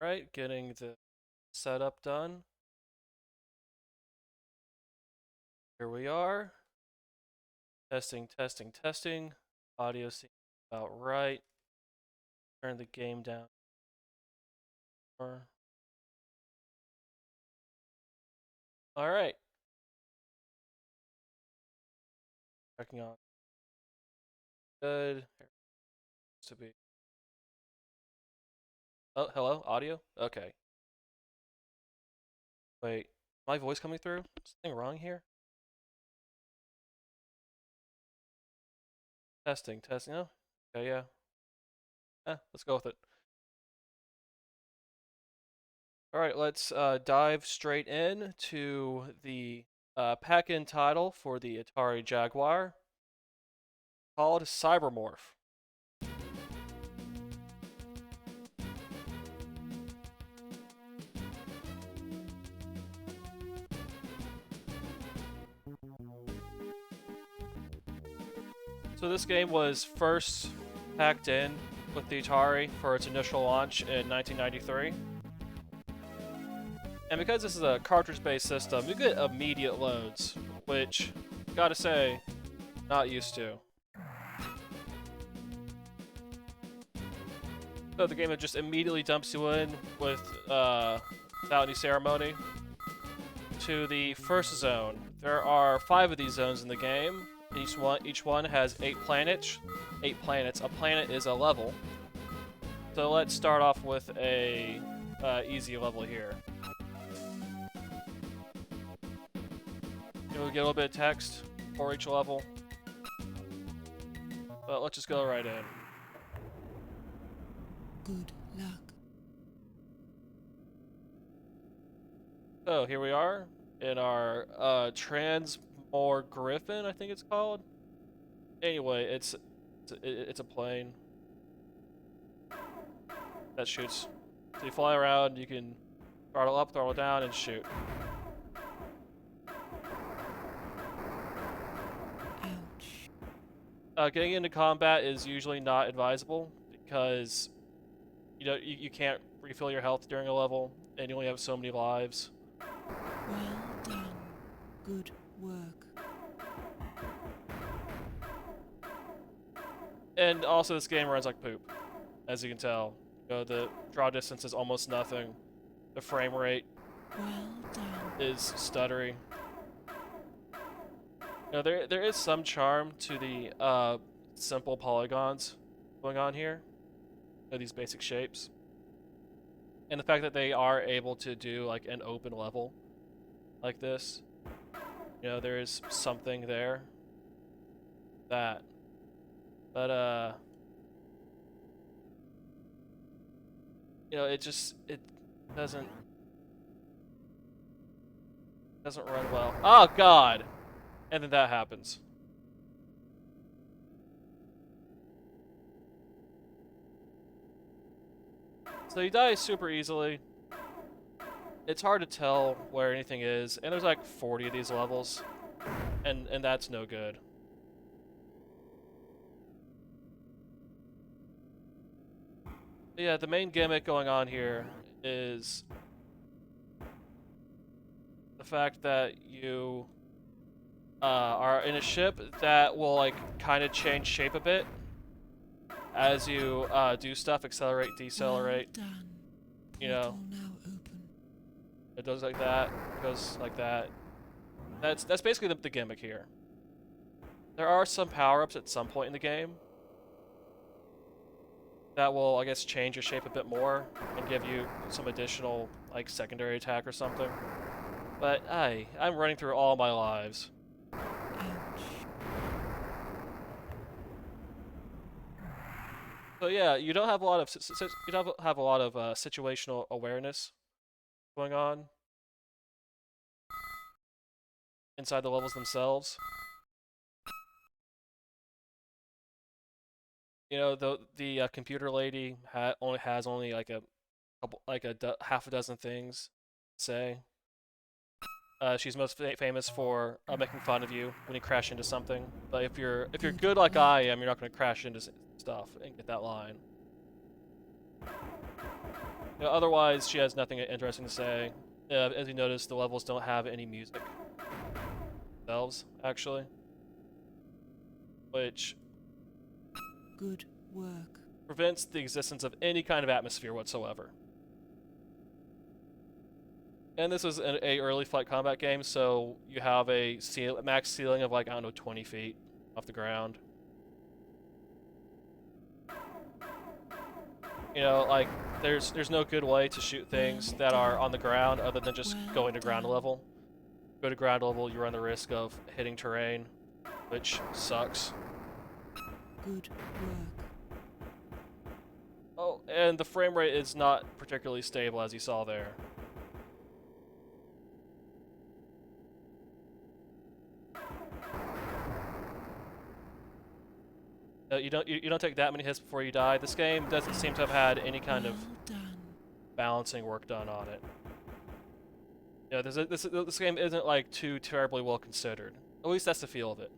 Right, getting the setup done. Here we are. Testing, testing, testing. Audio seems about right. Turn the game down. Alright. Checking on. Good. To be. Oh, hello? Audio? Okay. Wait. My voice coming through? Is something wrong here? Testing, testing. Oh. Okay, yeah. Let's go with it. Alright, let's dive straight in to the pack-in title for the Atari Jaguar called Cybermorph. So this game was first packed in with the Atari for its initial launch in 1993. And because this is a cartridge-based system, you get immediate loads, which, gotta say, not used to. So the game just immediately dumps you in with, without any ceremony, to the first zone. There are 5 of these zones in the game. Each one has 8 planets. 8 planets. A planet is a level. So let's start off with a easy level here. We'll get a little bit of text for each level. But let's just go right in. Good luck. So here we are in our Griffin, I think it's called. Anyway, it's a plane that shoots. So you fly around, you can throttle up, throttle down, and shoot. Ouch. Getting into combat is usually not advisable because you can't refill your health during a level, and you only have so many lives. Well done. Good work. And also, this game runs like poop, as you can tell. The draw distance is almost nothing. The frame rate is stuttery. There is some charm to the simple polygons going on here. These basic shapes. And the fact that they are able to do like an open level like this. There is something there. But it doesn't run well. Oh god. And then that happens. So you die super easily. It's hard to tell where anything is, and there's like 40 of these levels, and that's no good. But yeah, the main gimmick going on here is the fact that you are in a ship that will like kind of change shape a bit as you do stuff, accelerate, decelerate. Well done. Portal now open. It does like that, it goes like that. That's basically the gimmick here. There are some power-ups at some point in the game that will, I guess, change your shape a bit more and give you some additional, like, secondary attack or something. But I'm running through all my lives. Ouch. So yeah, you don't have a lot of situational awareness going on inside the levels themselves. The computer lady has only like a couple, like half a dozen things to say. She's most famous for making fun of you when you crash into something. But if you're good like I am, you're not going to crash into stuff and get that line. Otherwise, she has nothing interesting to say. As you notice, the levels don't have any music themselves, actually, which Good work. prevents the existence of any kind of atmosphere whatsoever. And this is a early flight combat game, so you have a max ceiling of like, I don't know, 20 feet off the ground. Like there's no good way to shoot things that are on the ground other than just going to ground level. Go to ground level, you run the risk of hitting terrain, which sucks. Good work. Oh, and the frame rate is not particularly stable, as you saw there. You don't take that many hits before you die. This game doesn't seem to have had any kind of balancing work done on it. This game isn't like too terribly well considered. At least that's the feel of it.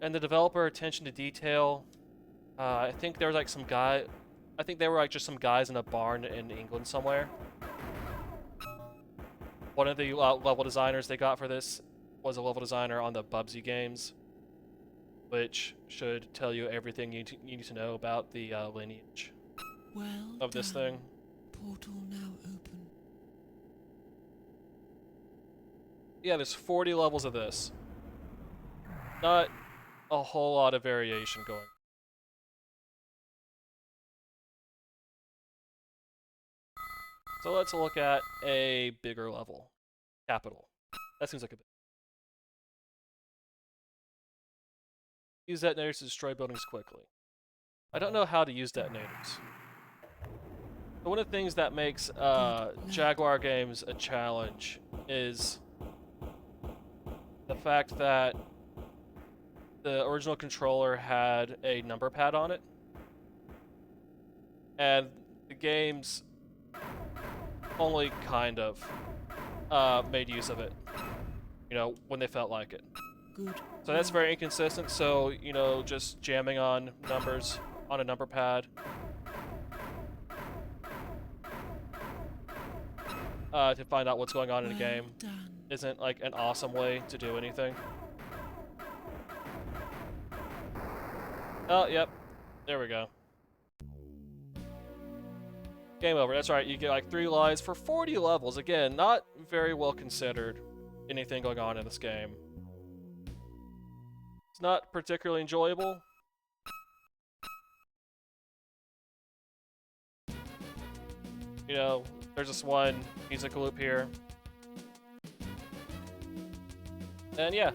And the developer attention to detail. I think there was like some guy. I think they were like just some guys in a barn in England somewhere. One of the level designers they got for this was a level designer on the Bubsy games, which should tell you everything you need to know about the lineage of this thing. Portal now open. Yeah, there's 40 levels of this. Not a whole lot of variation going. So let's look at a bigger level. Capital. That seems like a bit. Use detonators to destroy buildings quickly. I don't know how to use detonators. But one of the things that makes Jaguar games a challenge is the fact that the original controller had a number pad on it. And the games only kind of made use of it, when they felt like it. Good. So that's very inconsistent, so, just jamming on numbers on a number pad to find out what's going on in a game isn't, like, an awesome way to do anything. Oh, yep. There we go. Game over. That's right, you get, like, 3 lives for 40 levels. Again, not very well considered anything going on in this game. It's not particularly enjoyable. There's this one music loop here. And yeah,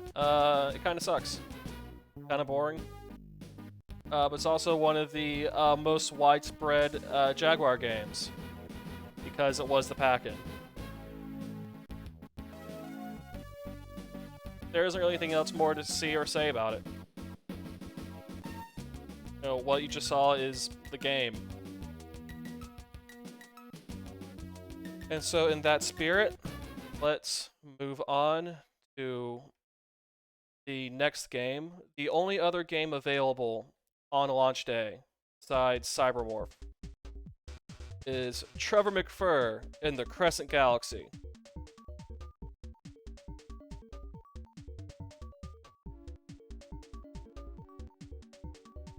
it kind of sucks. Kind of boring. But it's also one of the most widespread Jaguar games, because it was the pack-in. There isn't really anything else more to see or say about it. What you just saw is the game. And so in that spirit, let's move on to the next game. The only other game available on launch day, besides Cybermorph, is Trevor McFur in the Crescent Galaxy.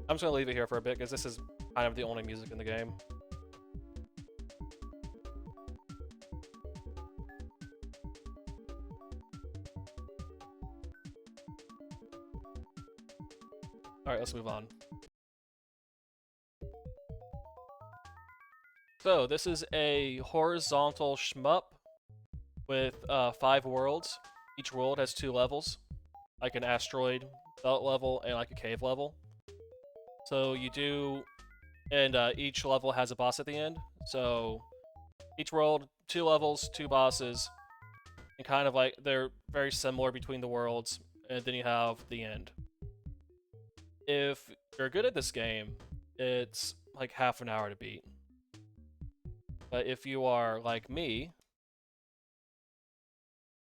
I'm just going to leave it here for a bit, because this is kind of the only music in the game. Alright, let's move on. So, this is a horizontal shmup with 5 worlds. Each world has 2 levels, like an asteroid belt level and like a cave level. So you do, and each level has a boss at the end. So each world, 2 levels, 2 bosses, and kind of like they're very similar between the worlds, and then you have the end. If you're good at this game, it's like half an hour to beat. But if you are like me...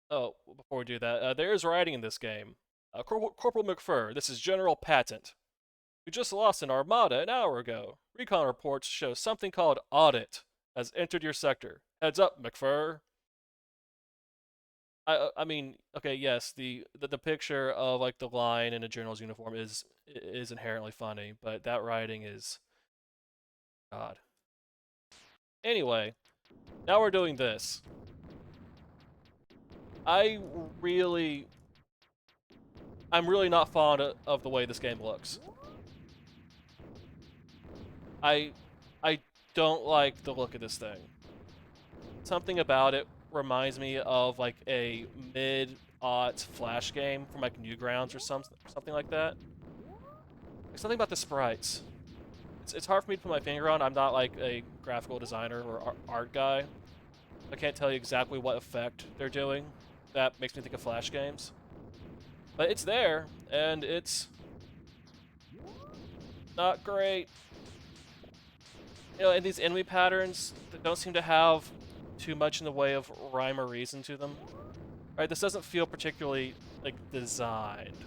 Oh, before we do that, there is writing in this game. Corporal McFur, this is General Patent. We just lost an armada an hour ago. Recon reports show something called Audit has entered your sector. Heads up, McFur. I mean, okay, yes, the picture of like the line in a general's uniform is inherently funny, but that writing is God. Anyway, now we're doing this. I'm really not fond of the way this game looks. I I don't like the look of this thing. Something about it reminds me of like a mid-aughts Flash game from like Newgrounds or something like that. Like something about the sprites. It's hard for me to put my finger on. I'm not like a graphical designer or art guy. I can't tell you exactly what effect they're doing. That makes me think of Flash games. But it's there, and it's not great. You know, and these enemy patterns that don't seem to have too much in the way of rhyme or reason to them. Right, this doesn't feel particularly like designed.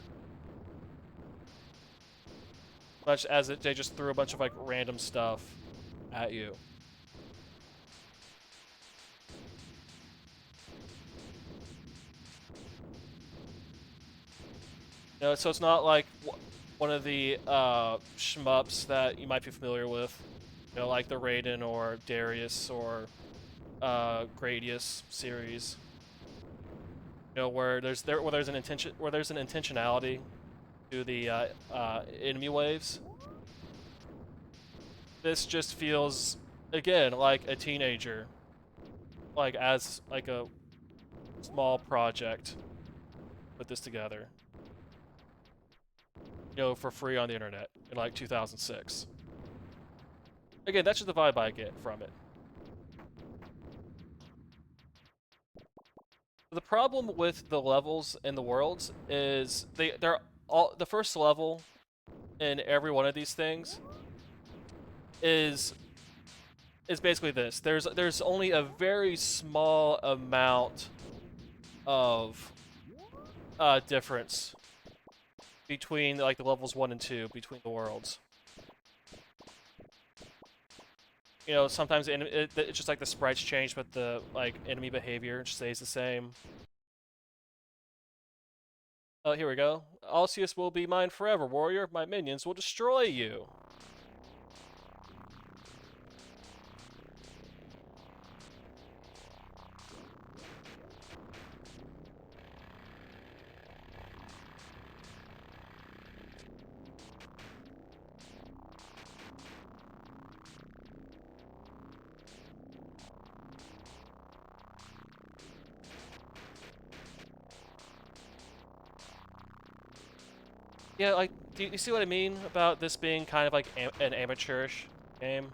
Much as they just threw a bunch of like random stuff at you. You know, so it's not like one of the shmups that you might be familiar with. You know, like the Raiden or Darius or Gradius series. You know, where there's an intentionality to the enemy waves. This just feels again like a teenager, like as like a small project, put this together. You know, for free on the internet in like 2006. Again, that's just the vibe I get from it. The problem with the levels and the worlds is they're all the first level in every one of these things is basically this. There's only a very small amount of difference between like the levels 1 and 2 between the worlds. You know, sometimes it's just like the sprites change, but the like enemy behavior stays the same. Oh, here we go. Alcius will be mine forever, warrior. My minions will destroy you. Yeah, like, do you see what I mean about this being kind of like an amateurish game?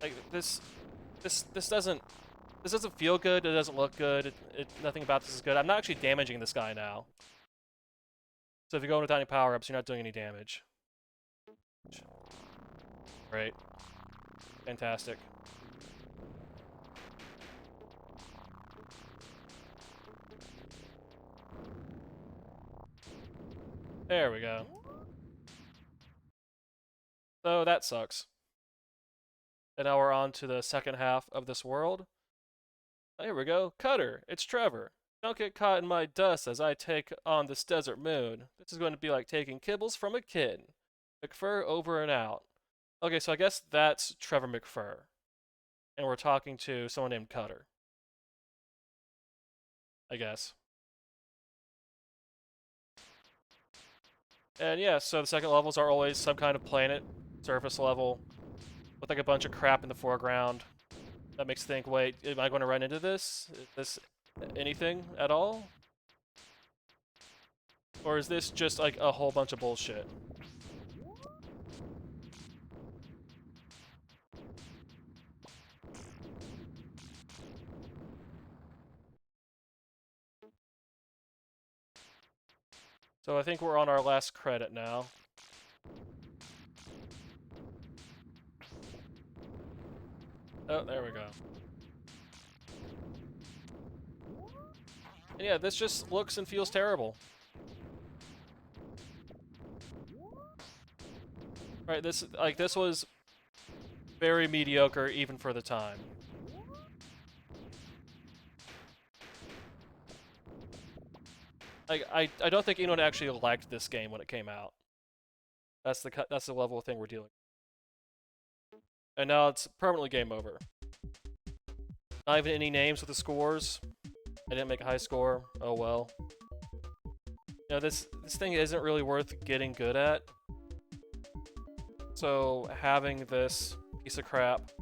Like this doesn't feel good. It doesn't look good. Nothing about this is good. I'm not actually damaging this guy now. So if you go in without any power-ups, you're not doing any damage. Great. Fantastic. There we go. So that sucks. And now we're on to the second half of this world. Oh, here we go. Cutter, it's Trevor. Don't get caught in my dust as I take on this desert moon. This is going to be like taking kibbles from a kid. McFur over and out. Okay, so I guess that's Trevor McFur. And we're talking to someone named Cutter. I guess. And yeah, so the second levels are always some kind of planet, surface level, with like a bunch of crap in the foreground. That makes you think, wait, am I going to run into this? Is this anything at all? Or is this just like a whole bunch of bullshit? So I think we're on our last credit now. Oh, there we go. And yeah, this just looks and feels terrible. Right, this was very mediocre even for the time. Like I don't think anyone actually liked this game when it came out. That's the level of thing we're dealing with. And now it's permanently game over. Not even any names with the scores. I didn't make a high score. Oh well. You know, this thing isn't really worth getting good at. So having this piece of crap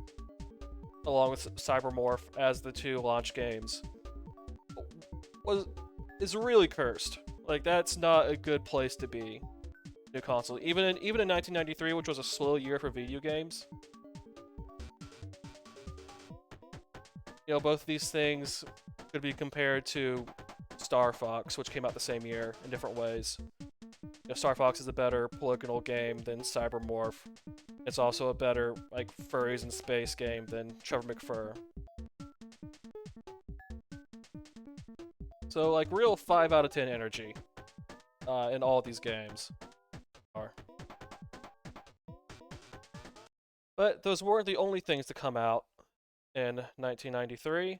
along with Cybermorph as the two launch games is really cursed. Like, that's not a good place to be. New console. Even in 1993, which was a slow year for video games. You know, both of these things could be compared to Star Fox, which came out the same year in different ways. You know, Star Fox is a better polygonal game than Cybermorph. It's also a better, like, furries in space game than Trevor McFur. So, like, real 5 out of 10 energy in all of these games are. But those weren't the only things to come out in 1993.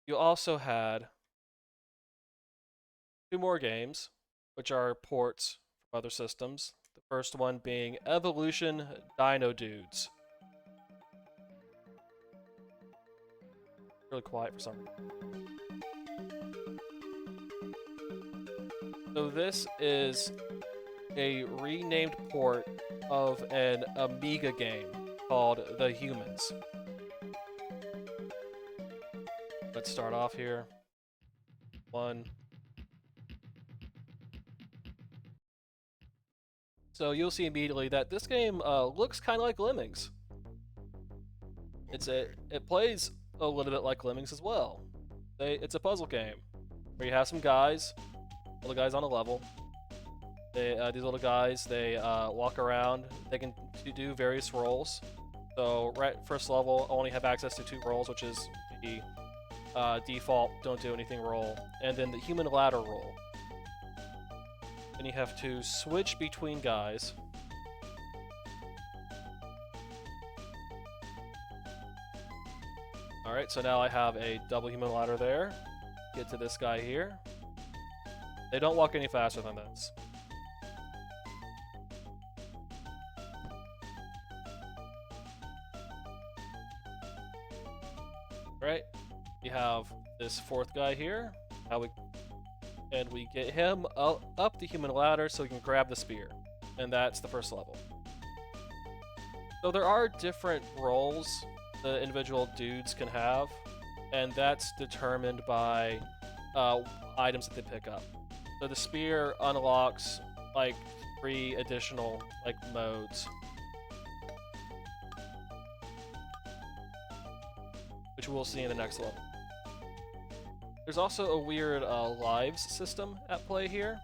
You also had 2 more games, which are ports from other systems. The first one being Evolution Dino Dudes. Really quiet for some reason. So this is a renamed port of an Amiga game called The Humans. Let's start off here. 1. So you'll see immediately that this game looks kind of like Lemmings. It plays a little bit like Lemmings as well. It's a puzzle game where you have some guys, little guys on a level. These little guys, they walk around. They can do various roles. So first level, only have access to 2 roles, which is the default don't do anything roll, and then the human ladder roll. And you have to switch between guys. Alright, so now I have a double human ladder there. Get to this guy here. They don't walk any faster than this. Right, you have this 4th guy here. And we get him up the human ladder so we can grab the spear. And that's the first level. So there are different roles the individual dudes can have, and that's determined by items that they pick up. So the spear unlocks like 3 additional like modes, which we'll see in the next level. There's also a weird lives system at play here.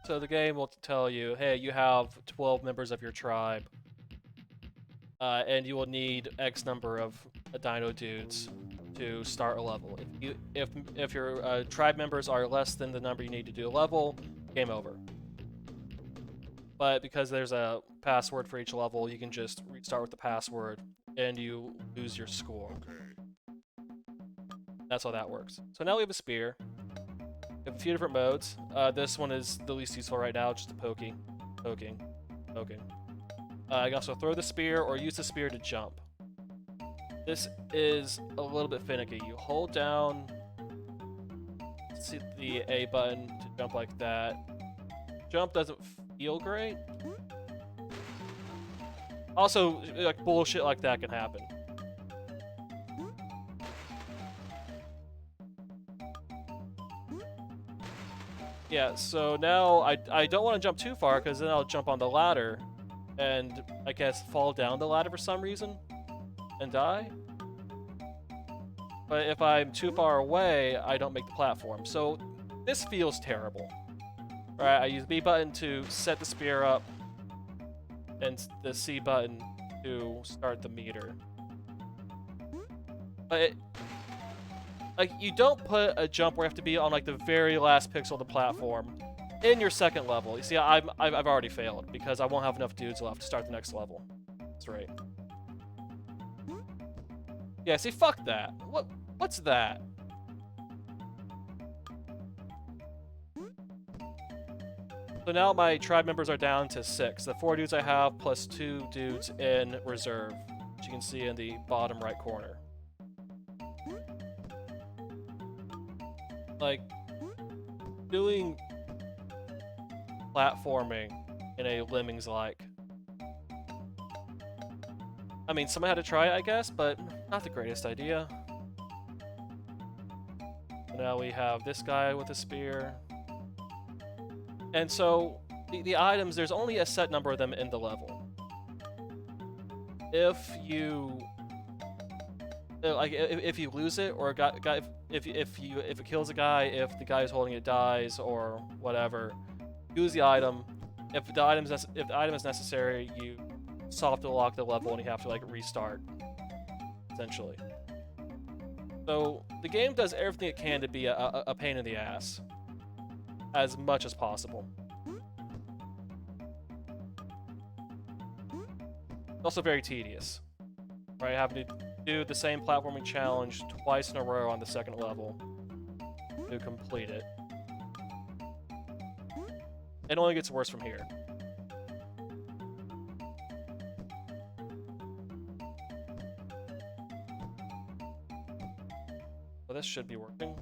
So the game will tell you, hey, you have 12 members of your tribe, and you will need X number of Dino Dudes to start a level. If your tribe members are less than the number you need to do a level, game over. But because there's a password for each level, you can just restart with the password, and you lose your score. That's how that works. So now we have a spear. We have a few different modes. This one is the least useful right now, just a poking. You can also throw the spear or use the spear to jump. This is a little bit finicky. You hold down the A button to jump like that. Jump doesn't feel great. Also, like, bullshit like that can happen. Yeah, so now I don't want to jump too far because then I'll jump on the ladder and I guess fall down the ladder for some reason and die. But if I'm too far away, I don't make the platform. So this feels terrible. Right, I use B button to set the spear up and the C button to start the meter. But like, you don't put a jump where you have to be on like the very last pixel of the platform in your second level. You see, I've already failed because I won't have enough dudes left to start the next level. That's right. Yeah, see, fuck that. What's that? So now my tribe members are down to 6. The 4 dudes I have plus 2 dudes in reserve, which you can see in the bottom right corner. Like, doing platforming in a Lemmings-like. I mean, someone had to try it, I guess, but not the greatest idea. Now we have this guy with a spear. And so, the items, there's only a set number of them in the level. If you lose it, or if it kills a guy, if the guy who's holding it dies, or whatever, use the item. If the item is necessary, you soft lock the level and you have to like restart, essentially. So the game does everything it can to be a pain in the ass, as much as possible. It's also very tedious, right? Having to do the same platforming challenge twice in a row on the second level to complete it. It only gets worse from here. Well, this should be working.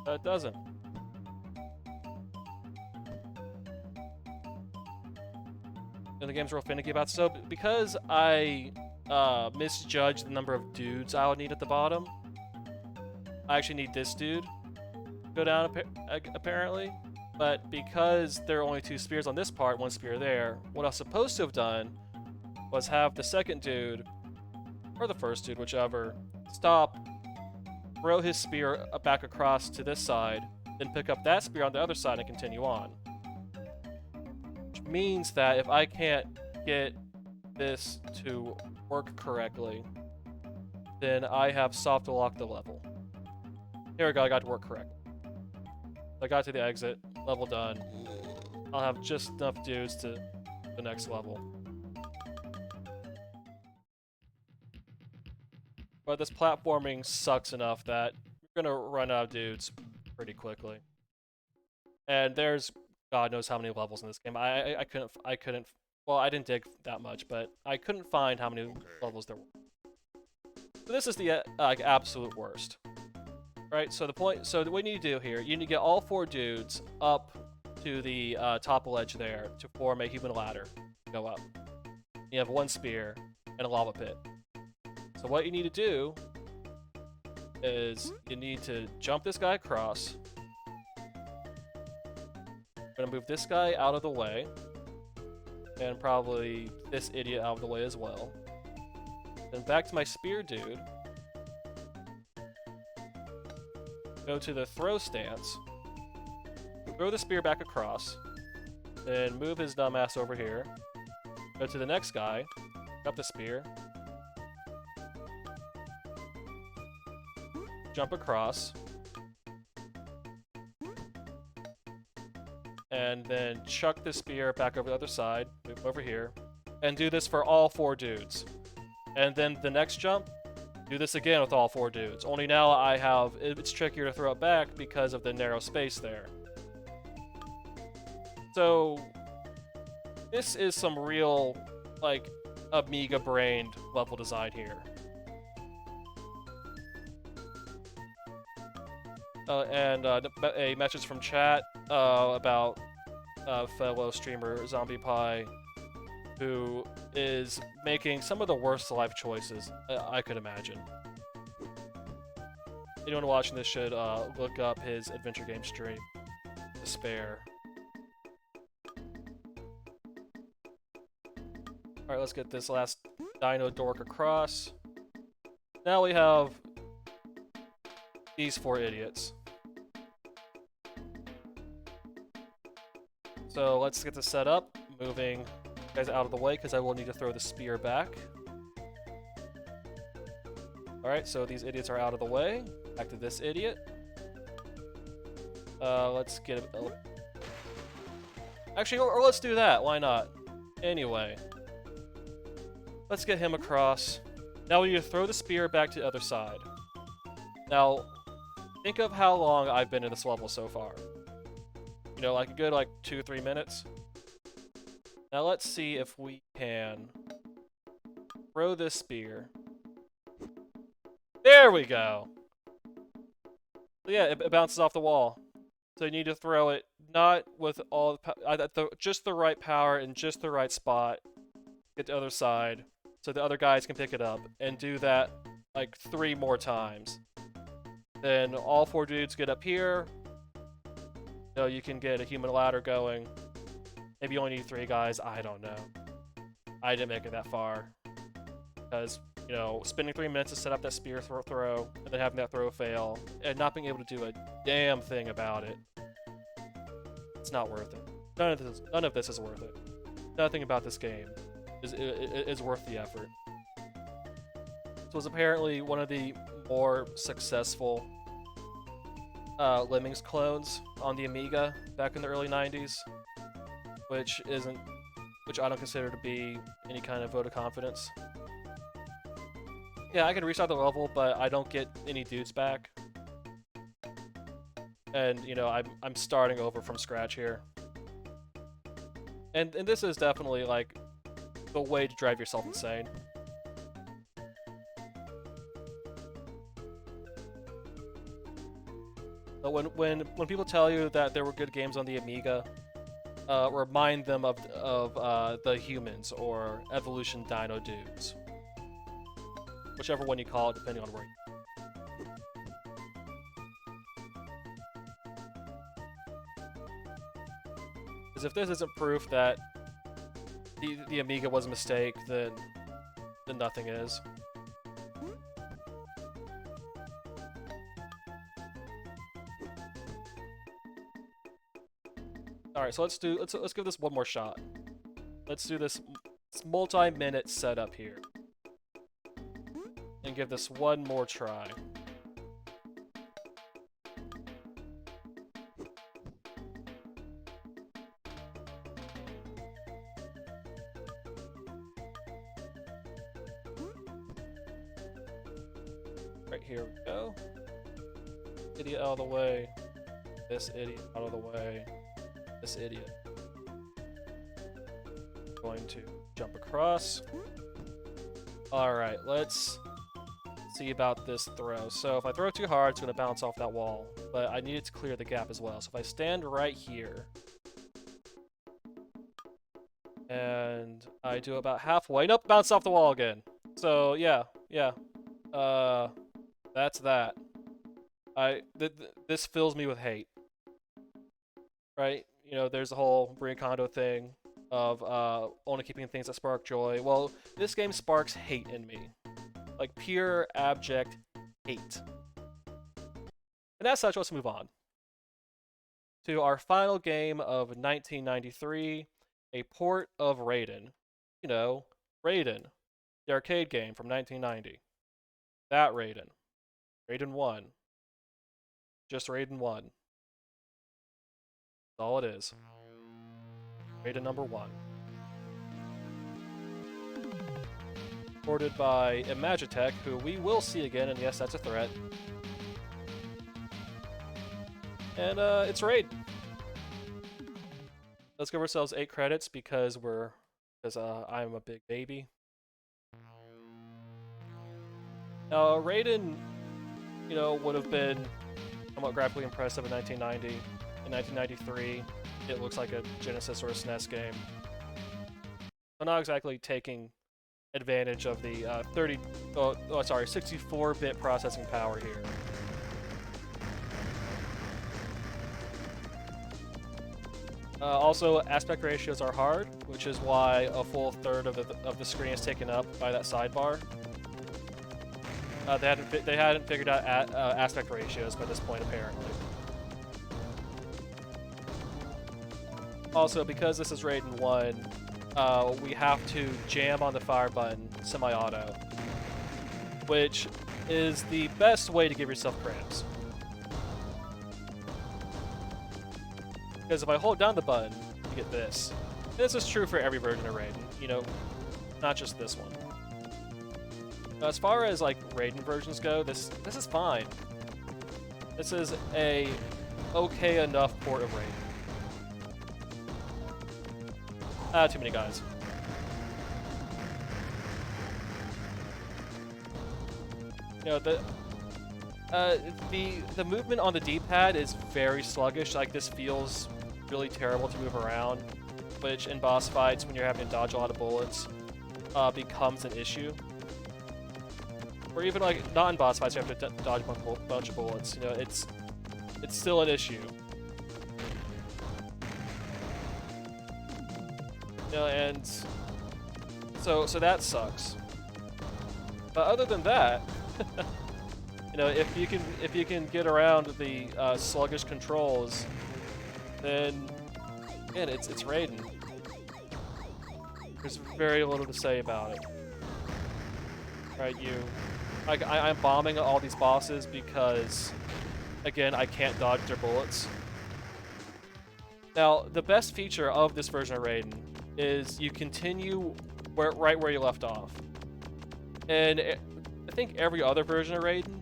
It doesn't. And the game's real finicky about it. So because I misjudged the number of dudes I would need at the bottom, I actually need this dude to go down apparently. But because there are only 2 spears on this part, 1 spear there, what I was supposed to have done was have the second dude, or the first dude, whichever, stop, throw his spear back across to this side, then pick up that spear on the other side and continue on. Which means that if I can't get this to work correctly, then I have soft locked the level. Here we go, I got to work correctly. I got to the exit, level done. I'll have just enough dudes to the next level. But this platforming sucks enough that you're gonna run out of dudes pretty quickly. And there's God knows how many levels in this game. I couldn't. Well, I didn't dig that much, but I couldn't find how many levels there were. So this is the like absolute worst, right? So what you need to do here, you need to get all 4 dudes up to the top ledge there to form a human ladder. Go up. You have 1 spear and a lava pit. So what you need to do is you need to jump this guy across. I'm gonna move this guy out of the way, and probably this idiot out of the way as well. Then back to my spear dude. Go to the throw stance. Throw the spear back across. Then move his dumbass over here. Go to the next guy. Pick up the spear. Jump across. And then chuck the spear back over the other side. Move over here. And do this for all 4 dudes. And then the next jump, do this again with all 4 dudes. Only now it's trickier to throw it back because of the narrow space there. So, this is some real, like, Amiga-brained level design here. And a message from chat about fellow streamer Zombie Pie, who is making some of the worst life choices I could imagine. Anyone watching this should look up his adventure game stream. Despair. Alright, let's get this last Dino dork across. Now we have these 4 idiots. So let's get this set up, moving you guys out of the way because I will need to throw the spear back. Alright, so these idiots are out of the way. Back to this idiot. Let's get a... Actually, or let's do that. Why not? Anyway. Let's get him across. Now we need to throw the spear back to the other side. Now, think of how long I've been in this level so far. You know, like a good, 2 or 3 minutes. Now let's see if we can throw this spear. There we go! So yeah, it bounces off the wall. So you need to throw it not with all the just the right power in just the right spot. Get to the other side, so the other guys can pick it up, and do that like 3 more times. Then all 4 dudes get up here. You know, you can get a human ladder going. Maybe you only need 3 guys. I don't know. I didn't make it that far because, you know, spending 3 minutes to set up that spear throw, and then having that throw fail, and not being able to do a damn thing about it. It's not worth it. None of this is worth it. Nothing about this game is worth the effort. This was apparently one of the more successful Lemmings clones on the Amiga back in the early 90s, which I don't consider to be any kind of vote of confidence. Yeah, I can restart the level, but I don't get any dudes back. And, you know, I'm starting over from scratch here. And this is definitely, like, the way to drive yourself insane. But when people tell you that there were good games on the Amiga, remind them of the Humans or Evolution Dino Dudes. Whichever one you call it, depending on where because if this isn't proof that the Amiga was a mistake, then nothing is. All right, so let's give this one more shot. Let's do this multi-minute setup here, and give this one more try. Right, here we go. Idiot out of the way. This idiot out of the way. This idiot. Going to jump across. Alright, let's see about this throw. So if I throw too hard, it's going to bounce off that wall. But I need it to clear the gap as well. So if I stand right here, and I do about halfway, nope, bounce off the wall again. So yeah. That's that. This fills me with hate. Right? You know, there's the whole Marie Kondo thing of only keeping things that spark joy. Well, this game sparks hate in me. Like, pure, abject hate. And as such, let's move on to our final game of 1993, a port of Raiden. You know, Raiden, the arcade game from 1990. That Raiden. Raiden 1. Just Raiden 1. That's all it is. Raiden number 1. Ported by Imagitech, who we will see again, and yes, that's a threat. And it's Raiden. Let's give ourselves 8 credits because I'm a big baby. Now, Raiden, you know, would have been somewhat graphically impressive in 1990. In 1993, it looks like a Genesis or a SNES game. I'm not exactly taking advantage of the 64-bit processing power here. Also, aspect ratios are hard, which is why a full third of the screen is taken up by that sidebar. They hadn't figured out aspect ratios by this point, apparently. Also, because this is Raiden 1, we have to jam on the fire button semi-auto, which is the best way to give yourself cramps. Because if I hold down the button, you get this. And this is true for every version of Raiden, you know, not just this one. As far as like Raiden versions go, this is fine. This is a okay enough port of Raiden. Too many guys. You know, the movement on the D-pad is very sluggish. Like, this feels really terrible to move around, which in boss fights, when you're having to dodge a lot of bullets, becomes an issue. Or even like not in boss fights, you have to dodge a bunch of bullets. You know, it's still an issue. You know, and so that sucks. But other than that, you know, if you can get around the sluggish controls, then again, it's Raiden. There's very little to say about it. Right, I'm bombing all these bosses because, again, I can't dodge their bullets. Now, the best feature of this version of Raiden is you continue right where you left off. And I think every other version of Raiden,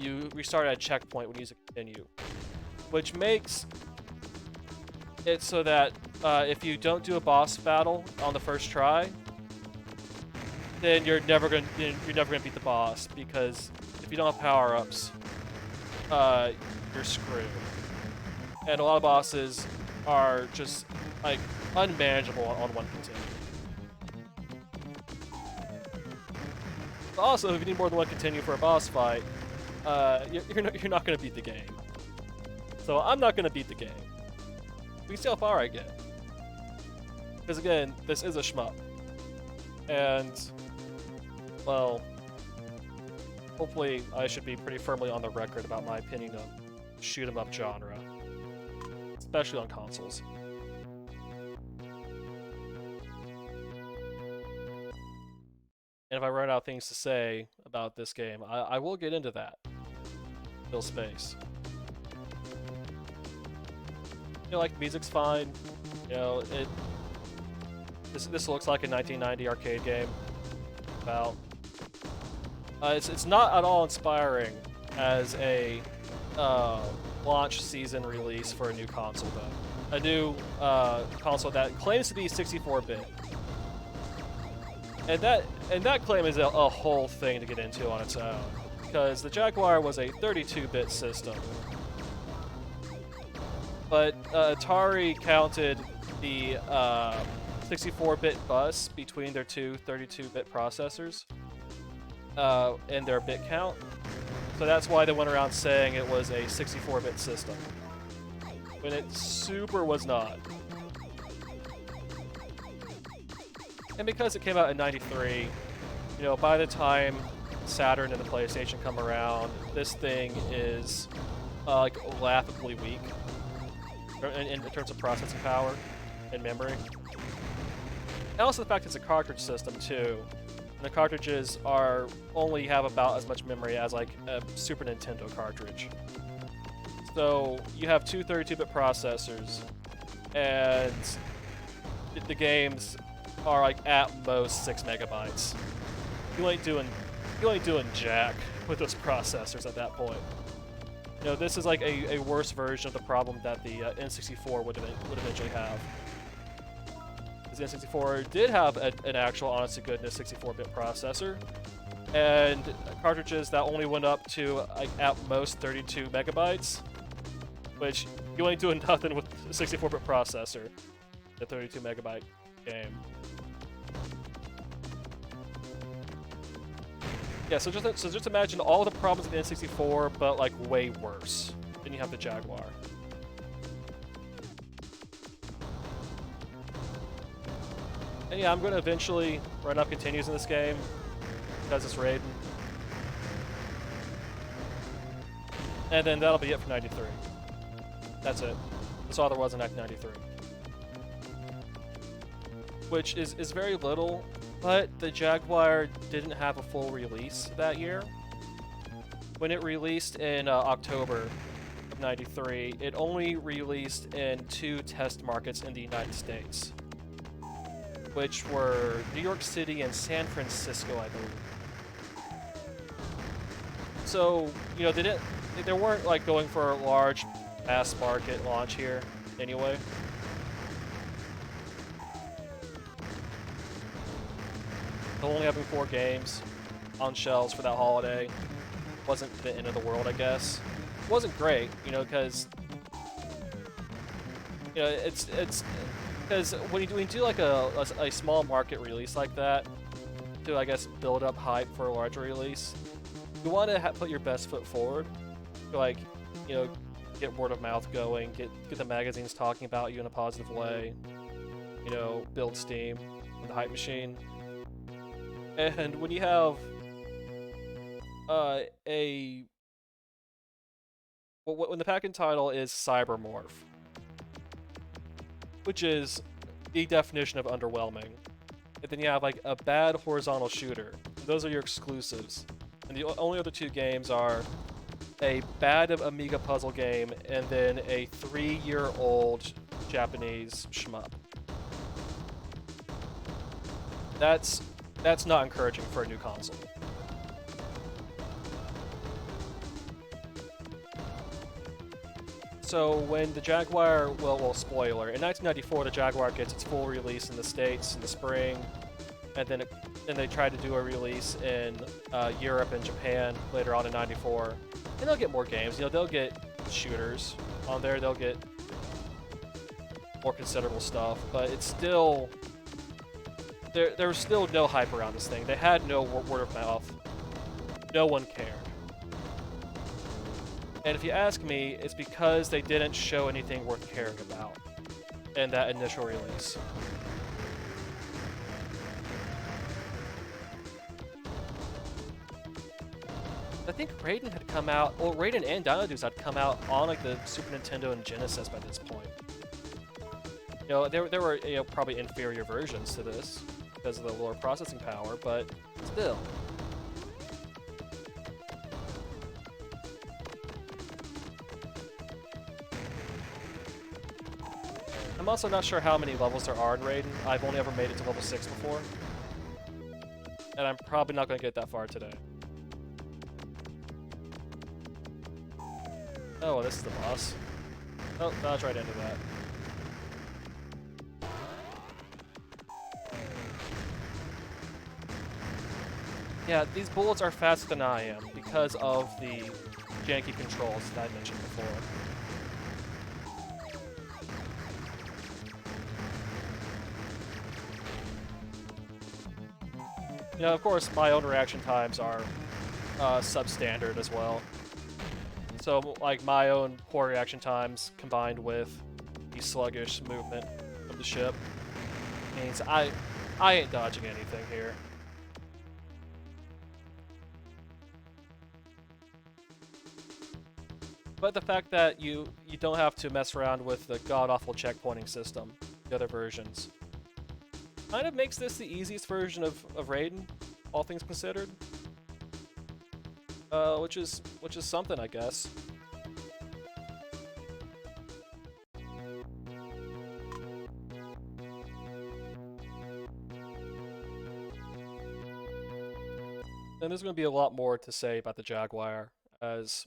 you restart at a checkpoint when you use a continue, which makes it so that if you don't do a boss battle on the first try, then you're never gonna beat the boss, because if you don't have power-ups, you're screwed. And a lot of bosses are just like unmanageable on one continue. Also, if you need more than one continue for a boss fight, you're not gonna beat the game. So I'm not gonna beat the game. We see how far I get. Because again, this is a shmup. And, well, hopefully I should be pretty firmly on the record about my opinion of shoot 'em up genre. Especially on consoles. And if I run out of things to say about this game, I will get into that. Fill space. You know, like, music's fine. You know, this looks like a 1990 arcade game. About. It's not at all inspiring as a launch season release for a new console, though. A new console that claims to be 64-bit. And that claim is a whole thing to get into on its own, because the Jaguar was a 32-bit system. But Atari counted the 64-bit bus between their two 32-bit processors in their bit count. So that's why they went around saying it was a 64-bit system, when it super was not. And because it came out in '93, you know, by the time Saturn and the PlayStation come around, this thing is like laughably weak in terms of processing power and memory. And also the fact it's a cartridge system too. And the cartridges only have about as much memory as like a Super Nintendo cartridge. So you have two 32-bit processors, and the games are like at most 6 megabytes. You ain't doing jack with those processors at that point. You know, this is like a worse version of the problem that the N64 would eventually have. Because the N64 did have an actual, honest to goodness, 64-bit processor, and cartridges that only went up to like at most 32 megabytes, which you ain't doing nothing with a 64-bit processor, the 32 megabyte game. Yeah, so just imagine all the problems of the N64, but like way worse. Then you have the Jaguar. And yeah, I'm going to eventually run up continues in this game, because it's Raiden. And then that'll be it for 93. That's it. That's all there was in 1993. Which is very little, but the Jaguar didn't have a full release that year. when it released in October of '93, it only released in 2 test markets in the United States, which were New York City and San Francisco, I believe. So, you know, they weren't like going for a large mass market launch here anyway. Only having 4 games on shelves for that holiday wasn't the end of the world, I guess. It wasn't great, you know, because you know it's because when you do like a small market release like that to, I guess, build up hype for a larger release, you want to put your best foot forward. Like, you know, get word of mouth going, get the magazines talking about you in a positive way. You know, build steam with the hype machine. And when you have when the pack-in title is Cybermorph, which is the definition of underwhelming, and then you have like a bad horizontal shooter, those are your exclusives, and the only other 2 games are a bad Amiga puzzle game and then a 3-year-old Japanese shmup. That's not encouraging for a new console. So when the Jaguar, well, spoiler, in 1994 the Jaguar gets its full release in the States in the spring, and then they tried to do a release in Europe and Japan later on in '94, and they'll get more games. You know, they'll get shooters on there, they'll get more considerable stuff, but it's still there was still no hype around this thing. They had no word of mouth. No one cared. And if you ask me, it's because they didn't show anything worth caring about in that initial release. I think Raiden had come out, well, Raiden and Dino Dudes had come out on like the Super Nintendo and Genesis by this point. You know, there were, you know, probably inferior versions to this because of the lower processing power, but still. I'm also not sure how many levels there are in Raiden. I've only ever made it to level 6 before. And I'm probably not going to get that far today. Oh, this is the boss. Oh, dodge right into that. Yeah, these bullets are faster than I am because of the janky controls that I mentioned before. You know, of course, my own reaction times are substandard as well. So, like, my own poor reaction times combined with the sluggish movement of the ship means I ain't dodging anything here. But the fact that you don't have to mess around with the god-awful checkpointing system, the other versions, kind of makes this the easiest version of Raiden, all things considered. Which is something, I guess. And there's going to be a lot more to say about the Jaguar as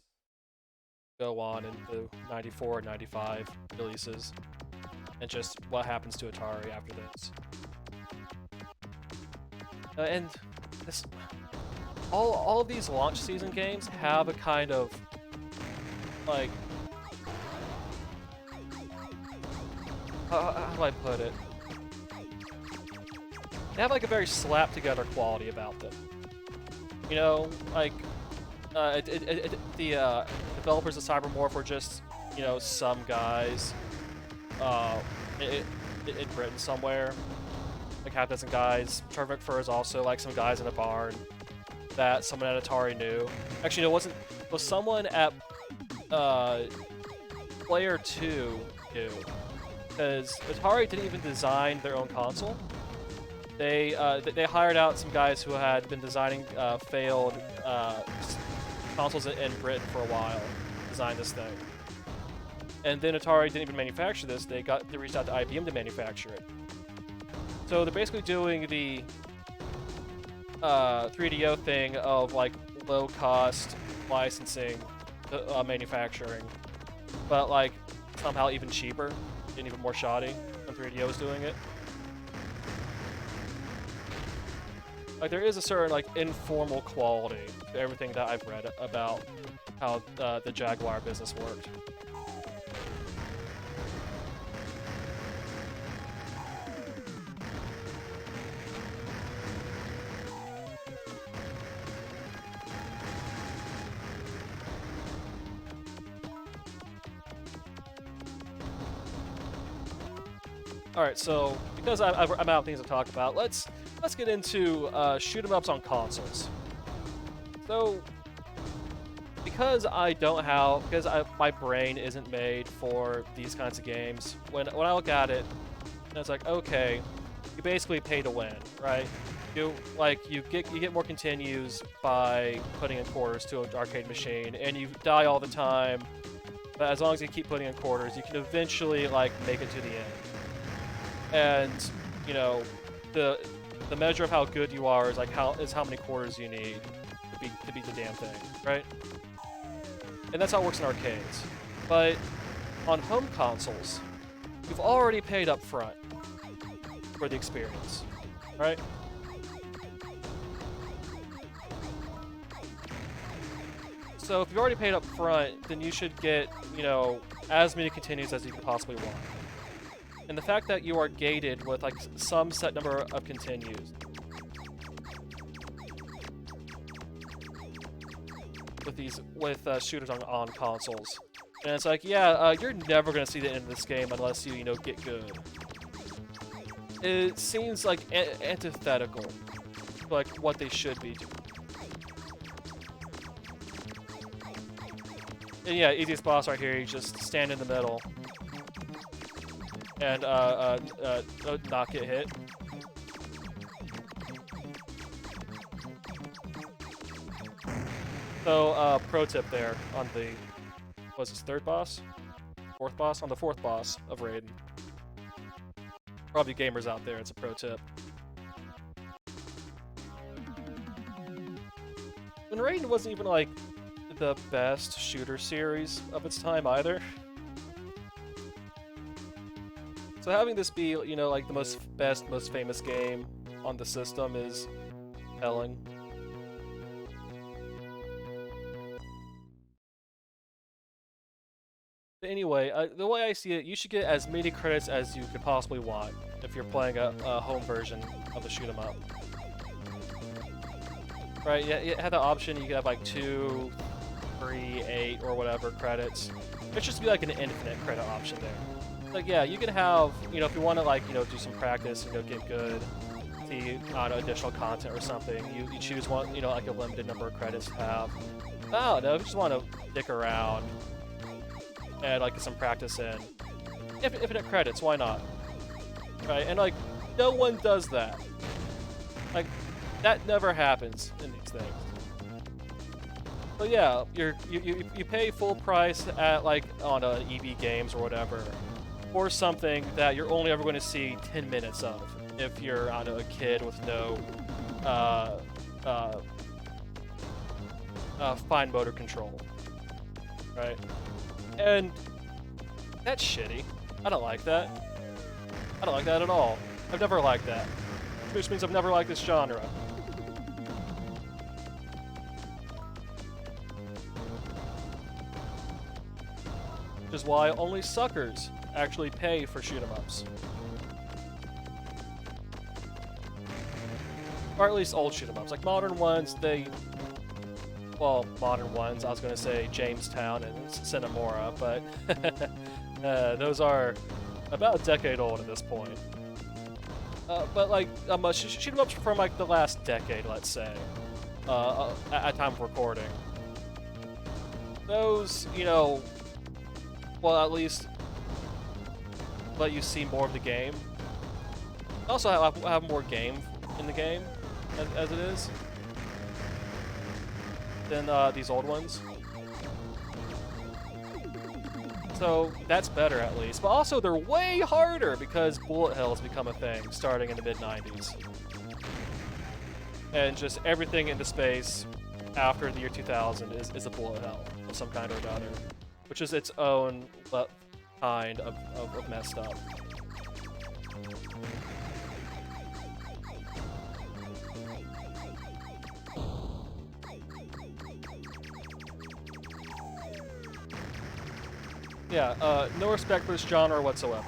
go on into 94 and 95 releases, and just what happens to Atari after this. And this, all of these launch season games have a kind of, like, how do I put it? They have like a very slapped together quality about them. You know, like, the developers of Cybermorph were just, you know, some guys in Britain somewhere. Like half a dozen guys. Trevor McFur is also like some guys in a barn that someone at Atari knew. Actually, no, it was someone at Player 2 knew. Because Atari didn't even design their own console. They hired out some guys who had been designing failed consoles in Britain for a while, designed this thing. And then Atari didn't even manufacture this. They reached out to IBM to manufacture it. So they're basically doing the 3DO thing of like low cost licensing, manufacturing, but like somehow even cheaper and even more shoddy than 3DO is doing it. Like there is a certain like informal quality to everything that I've read about how the Jaguar business worked. All right, so because I'm out of things to talk about, let's get into shoot 'em ups on consoles. So because my brain isn't made for these kinds of games, when I look at it, it's like, okay, you basically pay to win, right? You get more continues by putting in quarters to an arcade machine, and you die all the time. But as long as you keep putting in quarters, you can eventually like make it to the end. And you know, the measure of how good you are is like how many quarters you need to beat the damn thing, right? And that's how it works in arcades. But on home consoles, you've already paid up front for the experience, right? So if you've already paid up front, then you should get, you know, as many continues as you can possibly want. And the fact that you are gated with like some set number of continues with shooters on consoles, and it's like, yeah, you're never gonna see the end of this game unless you get good. It seems like antithetical to like what they should be doing. And yeah, easiest boss right here. You just stand in the middle and not get hit. So pro tip there on the what's this, third boss? Fourth boss? On the fourth boss of Raiden. Probably gamers out there, it's a pro tip. And Raiden wasn't even like the best shooter series of its time either. So having this be, you know, like the most famous game on the system is telling. But anyway, the way I see it, you should get as many credits as you could possibly want if you're playing a home version of a shoot 'em up. Right? Yeah, you have the option. You could have like 2, 3, 8, or whatever credits. It should just be like an infinite credit option there. Like, yeah, you can have, you know, if you want to, like, you know, do some practice, you know, get good, see, I don't know, additional content or something, you choose one, you know, like a limited number of credits to have. I don't know, if you just want to dick around and, like, get some practice in. Infinite credits, why not? Right? And, like, no one does that. Like, that never happens in these things. So yeah, you pay full price at, like, on EB Games or whatever, or something that you're only ever going to see 10 minutes of if you're, I don't know, a kid with no fine motor control, right? And that's shitty. I don't like that. I don't like that at all. I've never liked that, which means I've never liked this genre. Which is why only suckers actually pay for shoot 'em ups. Or at least old shoot 'em ups. Like modern ones, modern ones, I was gonna say Jamestown and Cinemora, but those are about a decade old at this point. But like shoot 'em ups from like the last decade, let's say, at time of recording. Those, you know, well, at least let you see more of the game. Also have more game in the game as it is. than these old ones. So that's better at least. But also they're way harder because bullet hell has become a thing starting in the mid-90s. And just everything into space after the year 2000 is a bullet hell of some kind or another, which is its own kind of messed up. Yeah, no respect for this genre whatsoever.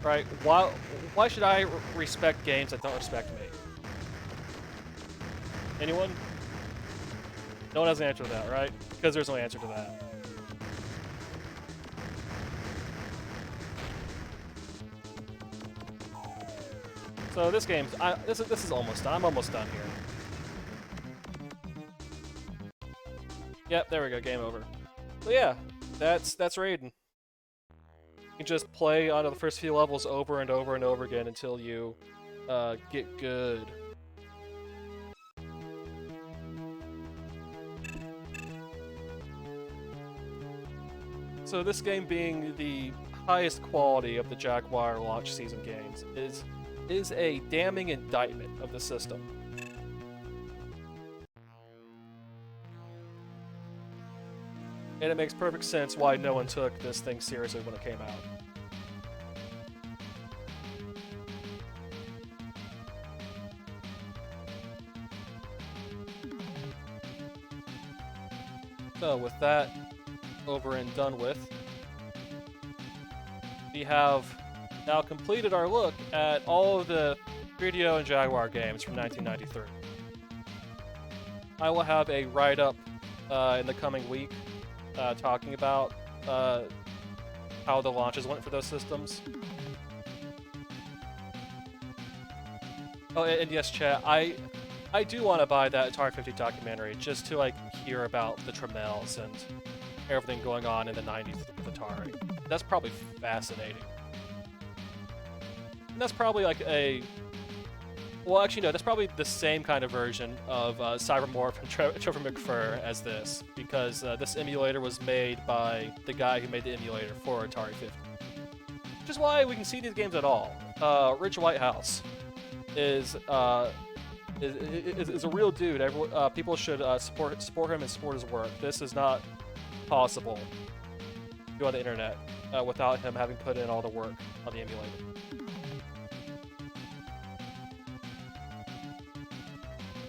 Right? Why should I respect games that don't respect me? Anyone? No one has an answer to that, right? Because there's no answer to that. So this game's this is almost done. I'm almost done here. Yep, there we go. Game over. So yeah, that's Raiden. You can just play on the first few levels over and over and over again until you get good. So this game, being the highest quality of the Jaguar launch season games, is a damning indictment of the system. And it makes perfect sense why no one took this thing seriously when it came out. So with that over and done with, we have now completed our look at all of the 3DO and Jaguar games from 1993. I will have a write-up in the coming week talking about how the launches went for those systems. Oh, and yes, chat, I do want to buy that Atari 50 documentary just to like hear about the Tremels and everything going on in the 90s with Atari. That's probably fascinating. And that's probably like well, actually no, that's probably the same kind of version of Cybermorph and Trevor McFur as this, because this emulator was made by the guy who made the emulator for Atari 50. Which is why we can see these games at all. Rich Whitehouse is a real dude. People should support him and support his work. This is not possible to do on the internet without him having put in all the work on the emulator.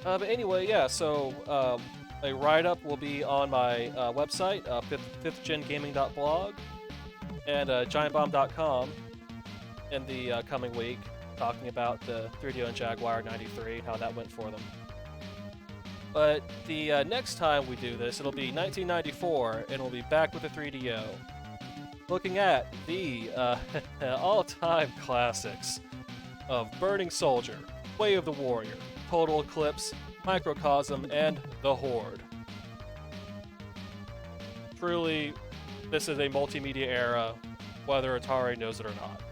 But anyway, yeah, so a write-up will be on my website, 5thgengaming.blog, and giantbomb.com in the coming week, talking about the 3DO and Jaguar 93, how that went for them. But the next time we do this, it'll be 1994, and we'll be back with the 3DO, looking at the all-time classics of Burning Soldier, Way of the Warrior, Total Eclipse, Microcosm, and The Horde. Truly, this is a multimedia era, whether Atari knows it or not.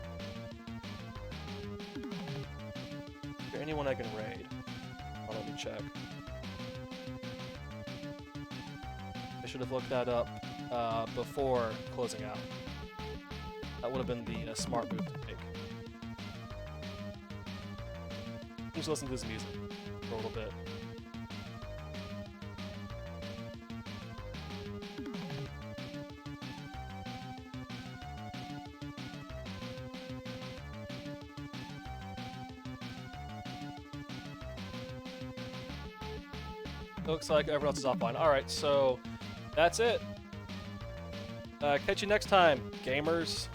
Is there anyone I can raid? Oh, let me check. I should have looked that up before closing out. That would have been the smart move to make. Just listen to this music for a little bit. Looks like everyone else is offline. Alright, so that's it. Catch you next time, gamers.